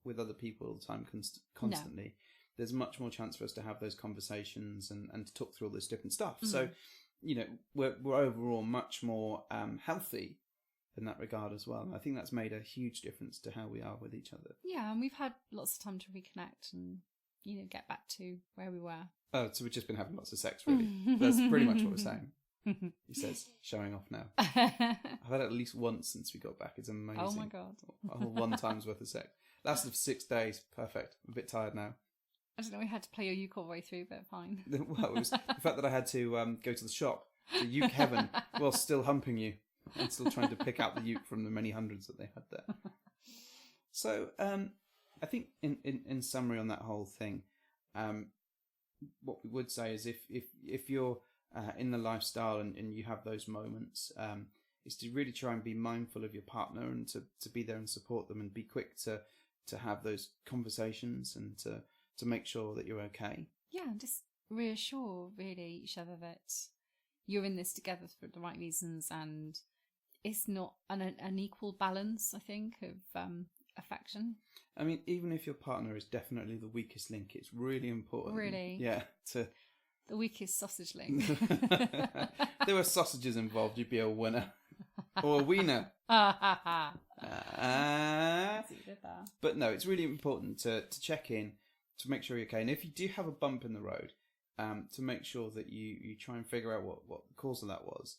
with other people all the time constantly. No. There's much more chance for us to have those conversations and to talk through all this different stuff. So, we're overall much more healthy in that regard as well. And I think that's made a huge difference to how we are with each other. Yeah, and we've had lots of time to reconnect and, get back to where we were. Oh, so we've just been having lots of sex, really. That's pretty much what we're saying. He says, showing off now. I've had it at least once since we got back. It's amazing. Oh my God. A whole 1 time's worth of sex. Lasted for 6 days. Perfect. I'm a bit tired now. I don't know, we had to play your uke all the way through, but fine. Well, it was the fact that I had to go to the shop to uke heaven while still humping you and still trying to pick out the uke from the many hundreds that they had there. So, I think in summary on that whole thing, what we would say is if you're in the lifestyle and you have those moments, is to really try and be mindful of your partner and to be there and support them and be quick to have those conversations and to make sure that you're okay. Yeah, and just reassure really each other that you're in this together for the right reasons, and it's not an equal balance, I think, of affection. I mean, even if your partner is definitely the weakest link, it's really important. Really? Yeah. The weakest sausage link. There were sausages involved, you'd be a winner. Or a wiener. But no, it's really important to check in, to make sure you're okay. And if you do have a bump in the road, to make sure that you try and figure out what the cause of that was,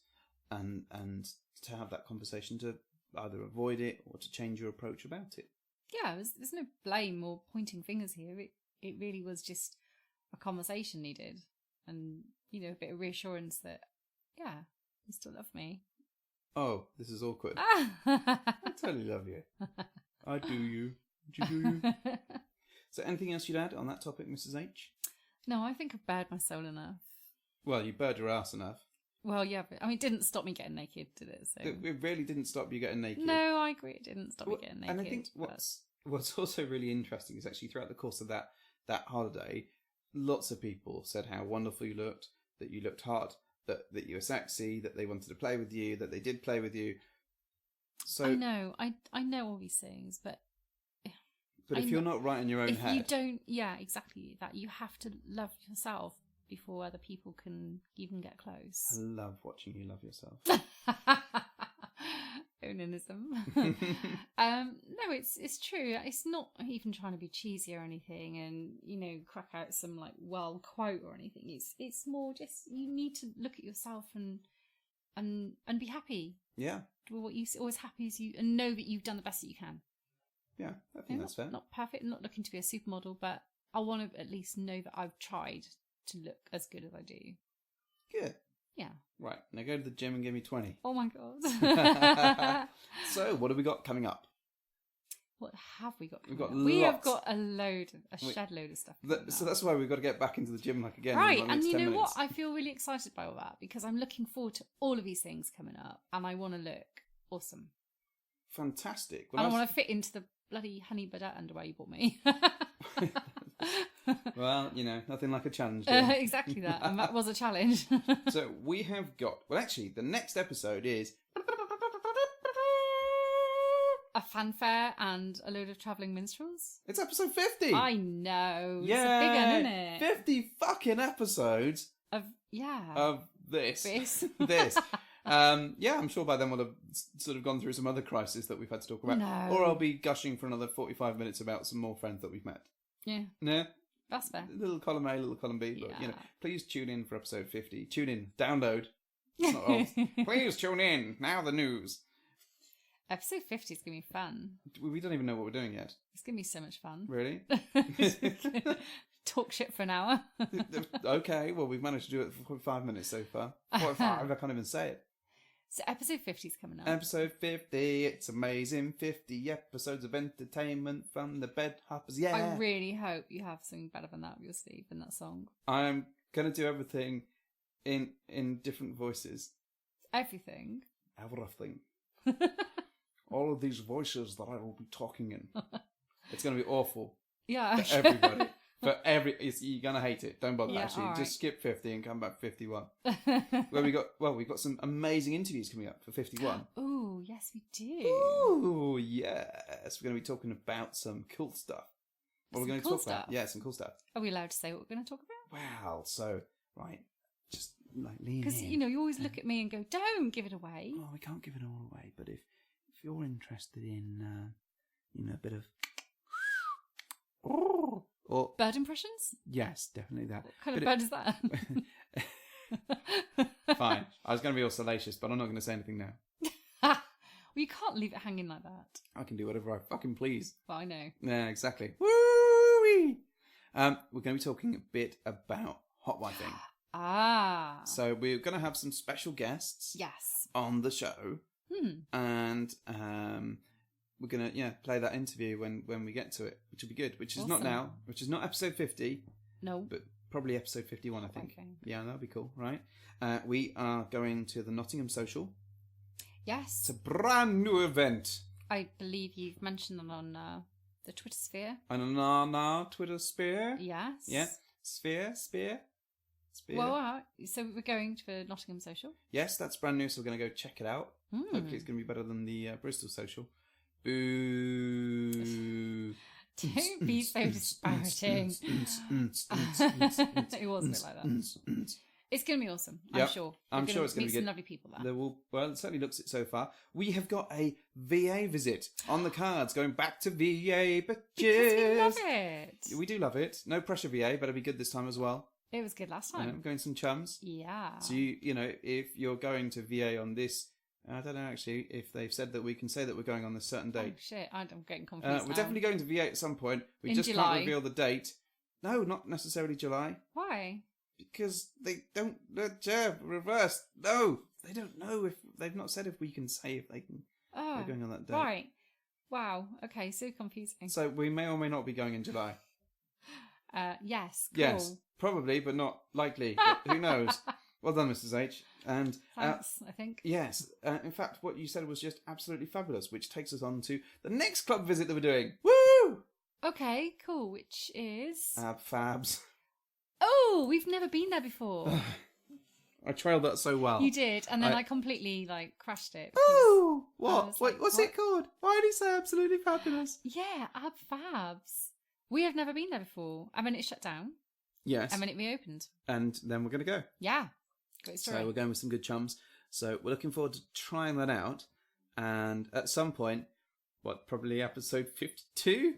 and to have that conversation to either avoid it or to change your approach about it. Yeah, there's no blame or pointing fingers here. It really was just a conversation needed, and a bit of reassurance that you still love me. Oh, this is awkward. I totally love you. I do you. Do you? So anything else you'd add on that topic, Mrs. H? No, I think I've bared my soul enough. Well, you bared your ass enough. Well, yeah, but it didn't stop me getting naked, did it? So it really didn't stop you getting naked. No, I agree. It didn't stop me getting naked. And I think what's also really interesting is actually throughout the course of that holiday, lots of people said how wonderful you looked, that you looked hot, that you were sexy, that they wanted to play with you, that they did play with you. So I know all these things, but if you're not right in your own head, you don't, exactly that. You have to love yourself before other people can even get close. I love watching you love yourself. onanism. No, it's true. It's not even trying to be cheesy or anything, and crack out some like well quote or anything. It's more just you need to look at yourself and be happy. Yeah. With what you always happy as you, and know that you've done the best that you can. Yeah, I think that's fair. Not perfect, not looking to be a supermodel, but I want to at least know that I've tried to look as good as I do. Good. Yeah. Right, now go to the gym and give me 20. Oh my god. So, what have we got coming up? What have we got? We've got We have lots. got a shed load of stuff. So that's why we've got to get back into the gym again. Right, in the and next you 10 know minutes. what? I feel really excited by all that because I'm looking forward to all of these things coming up, and I want to look awesome. Fantastic. I want to fit into the bloody honey badette underwear you bought me. Well, nothing like a challenge. dear. Exactly that, and that was a challenge. So we have got. Well, actually, the next episode is. A fanfare and a load of travelling minstrels. It's episode 50. I know. Yeah, It's a big one, isn't it? 50 fucking episodes Of this. This. This. Yeah, I'm sure by then we'll have sort of gone through some other crisis that we've had to talk about. No. Or I'll be gushing for another 45 minutes about some more friends that we've met. Yeah, No? that's fair. Little column A, little column B. But, Yeah. please tune in for episode 50. Tune in. Download. It's not old. Please tune in. Now the news. Episode 50 is going to be fun. We don't even know what we're doing yet. It's going to be so much fun. Really? Talk shit for an hour. Okay, well, we've managed to do it for 45 minutes so far. 45, I can't even say it. So episode 50 is coming up. Episode 50, it's amazing. 50 episodes of entertainment from the bed hoppers. Yeah. I really hope you have something better than that up your sleeve than that song. I'm going to do everything in different voices. Everything. Everything. All of these voices that I will be talking in. It's going to be awful. Yeah. For everybody. You're going to hate it. Don't bother, Yeah, actually. all right. Just skip 50 and come back 51. Where we've got some amazing interviews coming up for 51. Oh, yes, we do. Ooh, yes. We're going to be talking about some cool stuff. What we're Some going to cool talk stuff? about? Yeah, some cool stuff. Are we allowed to say what we're going to talk about? Wow. So, right. Just like lean Because, in. you always look at me and go, don't give it away. Oh, we can't give it all away, but if you're interested in, a bit of... Or, Bird impressions? yes, definitely that. What kind of Bit bird is that? Fine. I was going to be all salacious, but I'm not going to say anything now. Well, you can't leave it hanging like that. I can do whatever I fucking please. Well, I know. Yeah, exactly. Woo-wee! We're going to be talking a bit about hot wifing. Ah. So we're going to have some special guests Yes. on the show, and we're going to play that interview when we get to it, which will be good. Which is not Awesome. now, which is not episode 50, No. but probably episode 51, I think. Okay. Yeah, that'll be cool, right? We are going to the Nottingham Social. It's Yes. a brand new event. I believe you've mentioned them on the Twitter sphere. And on our Twitter sphere. Yes. Yeah. Sphere. Well, so we're going to Nottingham Social. Yes, that's brand new, so we're going to go check it out. Hopefully it's going to be better than the Bristol Social. Boo. Don't be so disparaging. It was a bit like that. It's going to be awesome, I'm Yep. sure. I'm We're sure it's going meet to be some good. lovely people there. There will, well, it certainly looks it so far. We have got a VA visit on the cards, going back to VA, but Because we love it. We do love it. No pressure VA, but it'll be good this time as well. It was good last time. Going some chums. Yeah. So if you're going to VA on this, I don't know actually if they've said that we can say that we're going on this certain Oh, date. shit. I'm getting confused We're now. definitely going to VA at some point. We In just July. can't reveal the date. No, not necessarily July. Why? Because they don't reverse. No, they don't know if they've not said if we can say if they can. Oh, They're going on that date. right. Wow. Okay, so confusing. So we may or may not be going in July. Yes. Cool. Yes, probably, but not likely. But who knows? Well done, Mrs. H. And Thanks, I think. yes, in fact, what you said was just absolutely fabulous, which takes us on to the next club visit that we're doing. Woo! Okay, cool. Which is... Fabs. Oh, we've never been there before. I trailed that so well. You did, and then I- I completely crashed it. because- Oh, I what? was Wait, like, what's what? it called? Why did he say absolutely fabulous? Yeah, Ab Fabs. We have never been there before. I mean, it shut down, Yes. and then it reopened. And then we're going to go. Yeah, great story. So we're going with some good chums. So we're looking forward to trying that out. And at some point, probably episode 52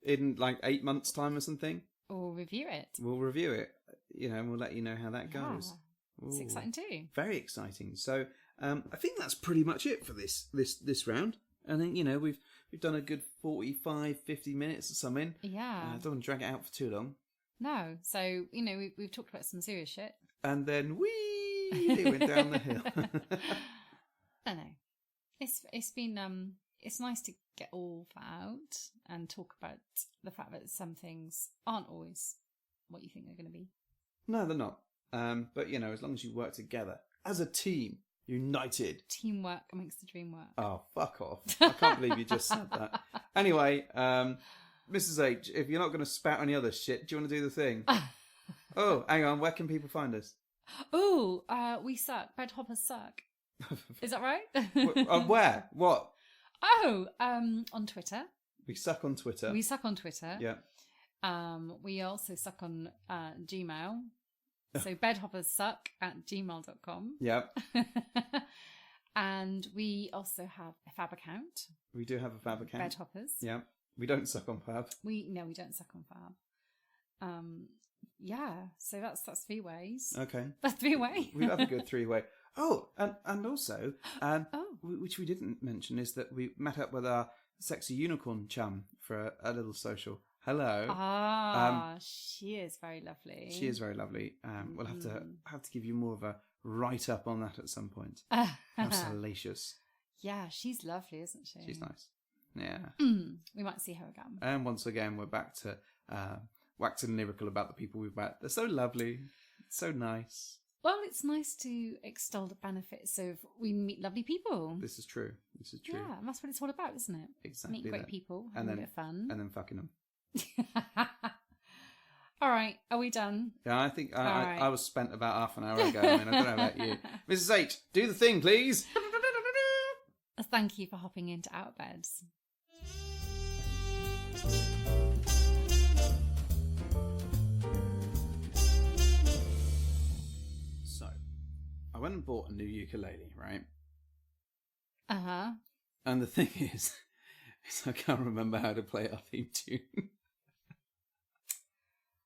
in like 8 months' time or something, Or review it. we'll review it. And we'll let you know how that goes. Yeah, it's Ooh, exciting too. very exciting. So I think that's pretty much it for this round. I think we've done a good 45, 50 minutes or something. Yeah. I don't want to drag it out for too long. No. So, we've talked about some serious shit. And then it went down the hill. I don't know. It's been it's nice to get all that out and talk about the fact that some things aren't always what you think they're going to be. No, they're not. But as long as you work together as a team, united. Teamwork makes the dream work. Oh, fuck off! I can't believe you just said that. Anyway, Mrs. H, if you're not going to spout any other shit, do you want to do the thing? Oh, hang on. Where can people find us? Oh, we suck. Bedhoppers suck. Is that right? Where? What? Oh, on Twitter. We suck on Twitter. We suck on Twitter. Yeah. We also suck on Gmail. So bedhopperssuck@gmail.com. Yep. And we also have a Fab account. We do have a Fab account. Bedhoppers. Yeah. We don't suck on Fab. We don't suck on Fab. Yeah. So that's 3 ways. Okay. That's 3 ways. We have a good 3-way. Oh, and also, which we didn't mention, is that we met up with our sexy unicorn chum for a little social. Hello. She is very lovely. She is very lovely. We'll have to give you more of a write up on that at some point. How salacious. Yeah, she's lovely, isn't she? She's nice. Yeah. We might see her again. And once again, we're back to waxing lyrical about the people we've met. They're so lovely, so nice. Well, it's nice to extol the benefits of we meet lovely people. This is true. Yeah, and that's what it's all about, isn't it? Exactly. Meet great people, have a bit of fun. And then fucking them. All right, are we done? Yeah, I think right. I was spent about half an hour ago. I don't know about you. Mrs. H, do the thing, please. Thank you for hopping into Our Beds. So, I went and bought a new ukulele, right? Uh-huh. And the thing is I can't remember how to play our theme tune.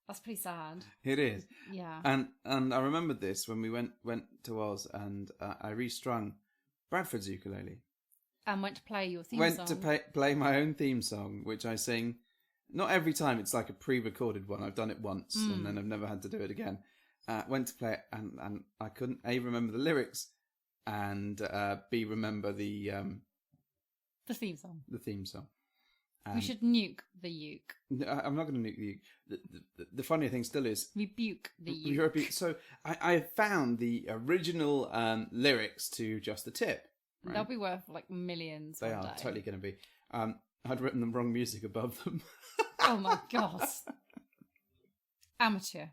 That's pretty sad. It is. Yeah. And I remembered this when we went to Oz, and I restrung Bradford's ukulele. And went to play your theme song. Went to play my own theme song, which I sing. Not every time, it's like a pre-recorded one. I've done it once, and then I've never had to do it again. Went to play it, and I couldn't A, remember the lyrics, and B, remember the theme song. The theme song. We should nuke the uke. I'm not going to nuke the uke. The funny thing still is... Rebuke the uke. So I found the original lyrics to Just the Tip. Right? They'll be worth like millions. They are day. totally going to be. I'd written the wrong music above them. Oh my gosh. Amateur.